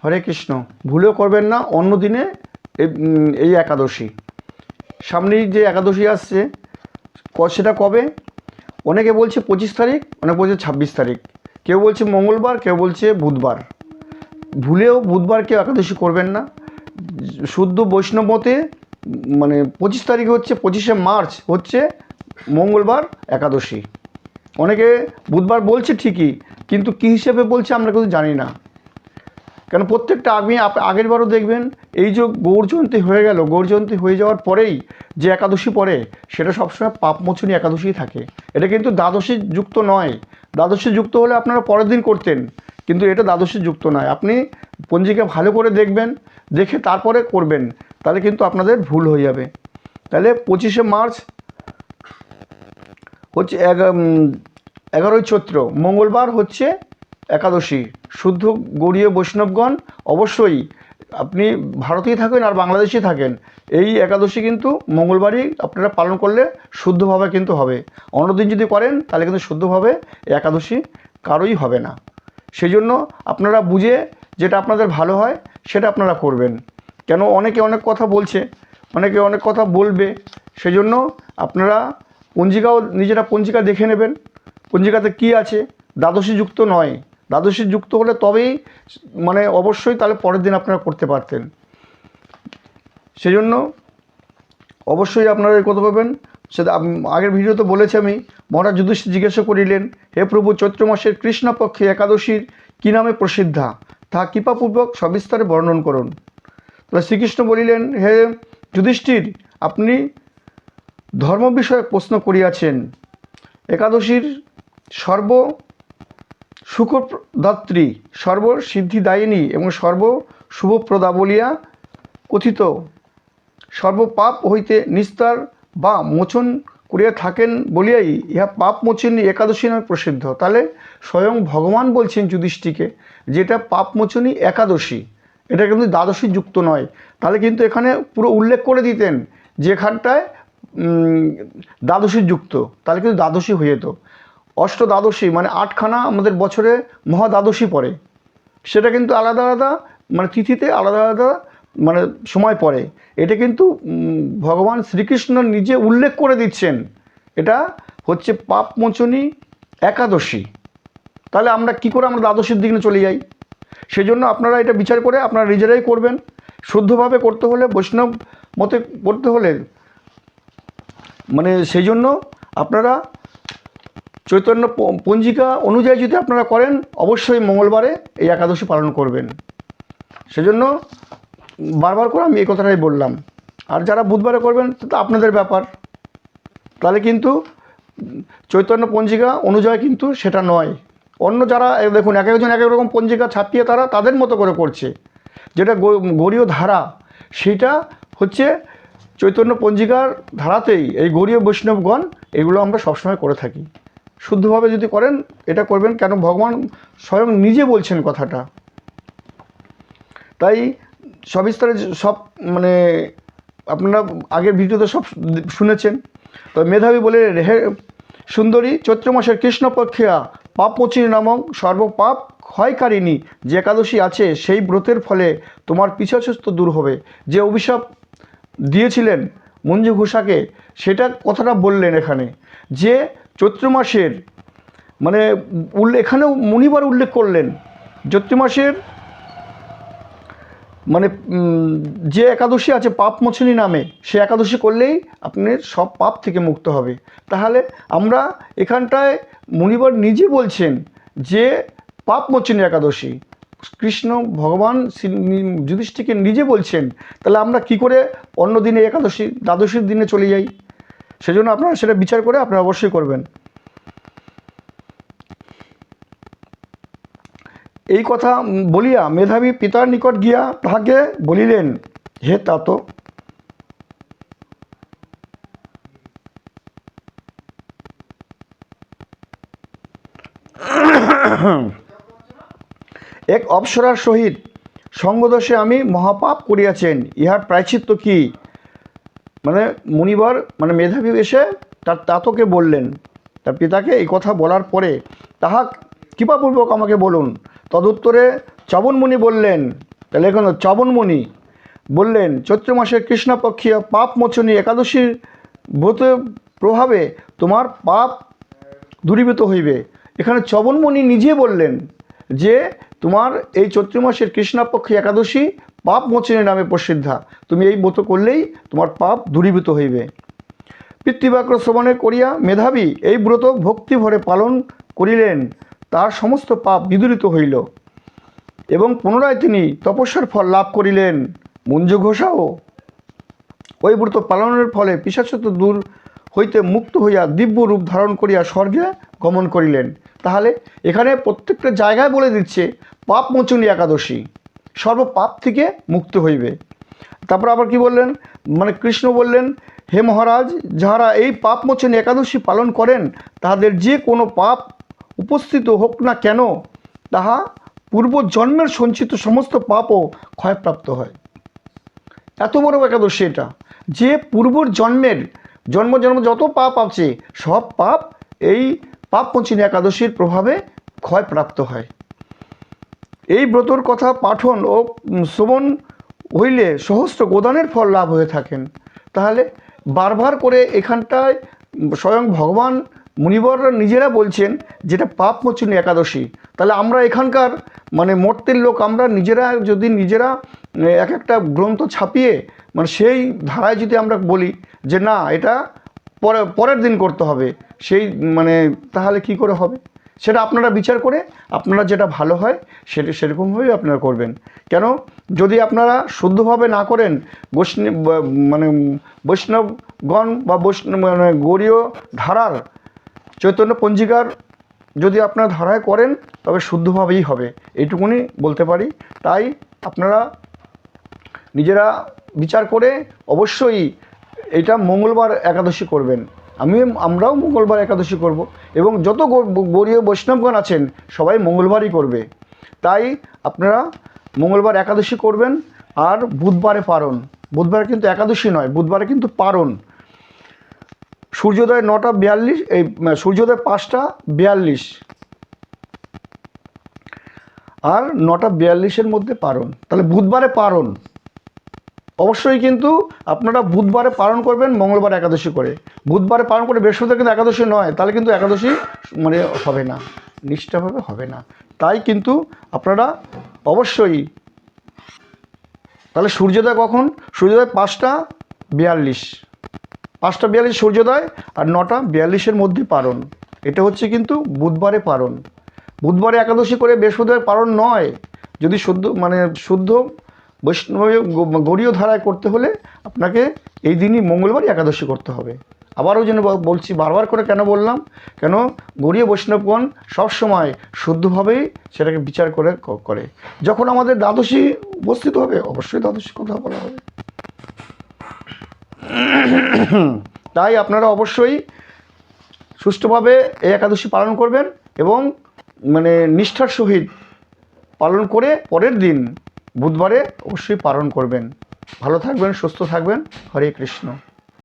হরে কৃষ্ণ। ভুলেও করবেন না অন্য দিনে এই একাদশী। সামনেই যে একাদশী আসছে সেটা কবে? অনেকে বলছে 25 তারিখ, অনেকে বলছে 26 তারিখ, কেউ বলছে মঙ্গলবার, কেউ বলছে বুধবার। ভুলেও বুধবার কেউ একাদশী করবেন না। শুদ্ধ বৈষ্ণব মতে 25 তারিখ হচ্ছে 25শে মার্চ হচ্ছে মঙ্গলবার একাদশী। অনেকে বুধবার বলছে ঠিকই, কিন্তু কী হিসেবে বলছে আমরা কিন্তু জানি না। কেন প্রত্যেকটা আগের বারও দেখবেন এই যে গৌরজয়ন্তী হয়ে গেল, গৌরজয়ন্তী হয়ে যাওয়ার পরেই যে একাদশী পড়ে সেটা সবসময় পাপমোচনী একাদশীই থাকে। এটা কিন্তু দ্বাদশী যুক্ত নয়। দ্বাদশী যুক্ত হলে আপনারা পরের দিন করতেন, কিন্তু এটা দ্বাদশী যুক্ত নয়। আপনি পঞ্জিকা ভালো করে দেখবেন, দেখে তারপরে করবেন, তাহলে কিন্তু আপনাদের ভুল হয়ে যাবে। তাহলে 25শে মার্চ হচ্ছে 11ই চৈত্র, মঙ্গলবার হচ্ছে একাদশী। শুদ্ধ গৌড়ীয় বৈষ্ণবগণ অবশ্যই, আপনি ভারতেই থাকেন আর বাংলাদেশেই থাকেন, এই একাদশী কিন্তু মঙ্গলবারই আপনারা পালন করলে শুদ্ধভাবে কিন্তু হবে। অন্যদিন যদি করেন তাহলে কিন্তু শুদ্ধভাবে একাদশী কারোই হবে না। সেই জন্য আপনারা বুঝে যেটা আপনাদের ভালো হয় সেটা আপনারা করবেন। কেন অনেকে অনেক কথা বলছে, অনেকে অনেক কথা বলবে, সেজন্য আপনারা নিজেরা পঞ্জিকা দেখে নেবেন। পঞ্জিকাতে কি আছে, দ্বাদশী যুক্ত নয়। দ্বাদশী যুক্ত হলে তবেই অবশ্যই তাহলে পরের দিন আপনারা করতে পারতেন। সেজন্য অবশ্যই আপনারা এই কথা পাবেন। সেটা আগের ভিডিওতে বলেছি আমি। মহারাজ যুধিষ্ঠির জিজ্ঞাসা করিলেন, হে প্রভু, চৈত্র মাসের কৃষ্ণপক্ষে একাদশীর কী নামে প্রসিদ্ধা, তাহা কৃপাপূর্বক সবিস্তারে বর্ণন করুন। তাহলে শ্রীকৃষ্ণ বলিলেন, হে যুধিষ্ঠির, আপনি ধর্ম বিষয়ে প্রশ্ন করিয়াছেন। একাদশীর সর্ব সুখদাত্রী, সর্বসিদ্ধিদায়িনী এবং সর্ব শুভপ্রদা বলিয়া কথিত, সর্বপাপ হইতে নিস্তার বা মোচন করিয়া থাকেন বলিয়াই ইহা পাপ মোচনী একাদশী নামে প্রসিদ্ধ। তাহলে স্বয়ং ভগবান বলছেন যুধিষ্ঠিরকে যেটা পাপ মোচনী একাদশী, এটা কিন্তু দ্বাদশী যুক্ত নয়। তাহলে কিন্তু এখানে পুরো উল্লেখ করে দিতেন যেখানটায় দ্বাদশী যুক্ত, তাহলে কিন্তু দ্বাদশী হয়ে যেত। অষ্টদ্বাদশী 8খানা আমাদের বছরে মহাদ্বাদশী পড়ে, সেটা কিন্তু আলাদা আলাদা তিথিতে আলাদা আলাদা সময় পড়ে। এটা কিন্তু ভগবান শ্রীকৃষ্ণ নিজে উল্লেখ করে দিচ্ছেন, এটা হচ্ছে পাপমোচনী একাদশী। তাহলে আমরা কি করে আমরা দ্বাদশীর দিকে চলে যাই? সেজন্য আপনারা এটা বিচার করে আপনারা নিজেরাই করবেন। শুদ্ধভাবে করতে হলে, বৈষ্ণব মতে করতে হলে সেই জন্য আপনারা চৈতন্য পঞ্জিকা অনুযায়ী যদি আপনারা করেন, অবশ্যই মঙ্গলবারে এই একাদশী পালন করবেন। সেজন্য বারবার করে আমি এই কথাটাই বললাম। আর যারা বুধবারে করবেন তা আপনাদের ব্যাপার। তাহলে কিন্তু চৈতন্য পঞ্জিকা অনুযায়ী কিন্তু সেটা নয়। অন্য যারা দেখুন এক একজন এক এক রকম পঞ্জিকা ছাপিয়ে তারা তাদের মতো করে করছে, যেটা গৌড়ীয় ধারা, সেটা হচ্ছে চৈতন্য পঞ্জিকার ধারাতেই এই গৌড়ীয় বৈষ্ণবগণ এগুলো আমরা সবসময় করে থাকি। শুদ্ধভাবে যদি করেন এটা করবেন, কেন ভগবান স্বয়ং নিজে বলছেন কথাটা। তাই সবিস্তারে সব আপনারা আগের ভিডিওতে সব শুনেছেন। তো মেধাবী বলে, হে সুন্দরী, চৈত্র মাসের কৃষ্ণপক্ষিয়া পাপমোচিনী নামক সর্বপাপ ক্ষয়কারিণী যে একাদশী আছে, সেই ব্রতের ফলে তোমার পিছাচস্ত দূর হবে। যে অভিশাপ দিয়েছিলেন মঞ্জু ঘোষাকে, সেটা কথাটা বললেন এখানে, যে চৈত্র মাসের এখানেও মুনিবার উল্লেখ করলেন চৈত্র মাসের যে একাদশী আছে পাপমোচনী নামে, সে একাদশী করলেই আপনার সব পাপ থেকে মুক্ত হবে। তাহলে আমরা এখানটায় মুনিবার নিজে বলছেন যে পাপমোচনী একাদশী, কৃষ্ণ ভগবান যুধিষ্ঠিরকে নিজে বলছেন। তাহলে আমরা কি করে অন্য দিনে একাদশী দ্বাদশীর দিনে চলে যাই? সেজন্য আপনারা সেটা বিচার করে আপনারা অবশ্যই করবেন। এই কথা বলিয়া মেধাবী পিতার নিকট গিয়া তাহাকে বলিলেন, হে तात, এক অপ্সরার সহিত সঙ্গদোষে আমি মহাপাপ করিয়াছেন, ইহার প্রায়শ্চিত্ত কি? মুনিবার মেধাবী এসে তার তাতকে বললেন, তার পিতাকে এই কথা বলার পরে, তাহা কৃপাপূর্বক আমাকে বলুন। তদুত্তরে চবন মুনি বললেন, তাহলে এখন চবনমণি বললেন চৈত্র মাসের কৃষ্ণপক্ষীয় পাপমোচনী একাদশীর ব্রতের প্রভাবে তোমার পাপ দূরীভূত হইবে। এখানে চবনমণি নিজে বললেন যে তোমার এই চৈত্র মাসের কৃষ্ণপক্ষী একাদশী পাপমোচনী নামে প্রসিদ্ধা, তুমি এই ব্রত করলেই তোমার পাপ দূরীভূত হইবে। পিতৃবাক্য শ্রবণে করিয়া মেধাবী এই ব্রত ভক্তি ভরে পালন করিলেন, তার সমস্ত পাপ বিদূরিত হইল এবং পুনরায় তিনি তপস্যার ফল লাভ করিলেন। মুঞ্জ ঘোষাও ওই ব্রত পালনের ফলে পিশাচত্ব দূর হইতে মুক্ত হইয়া দিব্য রূপ ধারণ করিয়া স্বর্গে গমন করিলেন। তাহলে এখানে প্রত্যেকটা জায়গায় বলে দিচ্ছে পাপমোচনী একাদশী, সর্বপাপ থেকে মুক্ত হইবে। তারপর আবার কি বললেন, মানে কৃষ্ণ বললেন, হে মহারাজ, যাহারা এই পাপমোচনী একাদশী পালন করেন তাহাদের যে কোনো পাপ উপস্থিত হোক না কেন, তাহা পূর্বজন্মের সঞ্চিত সমস্ত পাপও ক্ষয়প্রাপ্ত হয়। এত বড় একাদশী এটা, যে পূর্বর জন্মের জন্ম যত পাপ আছে সব পাপ এই পাপমোচনী একাদশীর প্রভাবে ক্ষয়প্রাপ্ত হয়। এই ব্রতর কথা পাঠন ও শ্রবণ হইলে সহস্র গোদানের ফল লাভ হয়ে থাকেন। তাহলে বারবার করে এখানটায় স্বয়ং ভগবান মুনিবররা নিজেরা বলছেন যেটা পাপমোচনী একাদশী। তাহলে আমরা এখানকার মানে মর্তের লোক, আমরা নিজেরা যদি নিজেরা এক একটা গ্রন্থ ছাপিয়ে মানে সেই ধারায় যদি আমরা বলি যে না এটা পরের দিন করতে হবে, সেই মানে তাহলে কি করে হবে? সেটা আপনারা বিচার করে আপনারা যেটা ভালো হয় সেটা সেরকমভাবেই আপনারা করবেন। কেন, যদি আপনারা শুদ্ধভাবে না করেন, বৈষ্ণবগণ বা মানে গৌড়ীয় ধারার চৈতন্য পঞ্জিকার যদি আপনারা ধারায় করেন তবে শুদ্ধভাবেই হবে, এইটুকুনি বলতে পারি। তাই আপনারা নিজেরা বিচার করে অবশ্যই এটা মঙ্গলবার একাদশী করবেন। আমরাও মঙ্গলবার একাদশী করব এবং যত গৌড়ীয় বৈষ্ণবগণ আছেন সবাই মঙ্গলবারই করবে। তাই আপনারা মঙ্গলবার একাদশী করবেন। আর বুধবারে পারণ, বুধবারে কিন্তু একাদশী নয়, বুধবারে কিন্তু পারণ। সূর্যোদয় 9:42, এই সূর্যোদয় 5:42 আর 9:42-এর মধ্যে পারণ। তাহলে বুধবারে পারণ অবশ্যই কিন্তু আপনারা বুধবারে পালন করবেন মঙ্গলবার একাদশী করে। বুধবারে পালন করে বৃহস্পতিবার কিন্তু একাদশী নয়, তাহলে কিন্তু একাদশী মানে হবে না, নিষ্ঠাভাবে হবে না। তাই কিন্তু আপনারা অবশ্যই, তাহলে সূর্যোদয় কখন? সূর্যোদয় 5:42 সূর্যোদয় আর 9:42-এর মধ্যে পালন। এটা হচ্ছে কিন্তু বুধবারে পালন। বুধবারে একাদশী করে বৃহস্পতিবার পালন নয়। যদি শুদ্ধ বৈষ্ণব গৌড়ীয় ধারায় করতে হলে আপনাকে এই দিনই মঙ্গলবারই একাদশী করতে হবে। আবারও যেন বলছি, বারবার করে কেন বললাম, কেন গৌড়ীয় বৈষ্ণবগণ সবসময় শুদ্ধভাবেই সেটাকে বিচার করে। যখন আমাদের দ্বাদশী উপস্থিত হবে অবশ্যই দ্বাদশী কথা বলা হবে। তাই আপনারা অবশ্যই সুষ্ঠুভাবে এই একাদশী পালন করবেন এবং মানে নিষ্ঠার সহিত পালন করে পরের দিন বুধবারে অবশ্যই পালন করবেন। ভালো থাকবেন, সুস্থ থাকবেন। হরে কৃষ্ণ।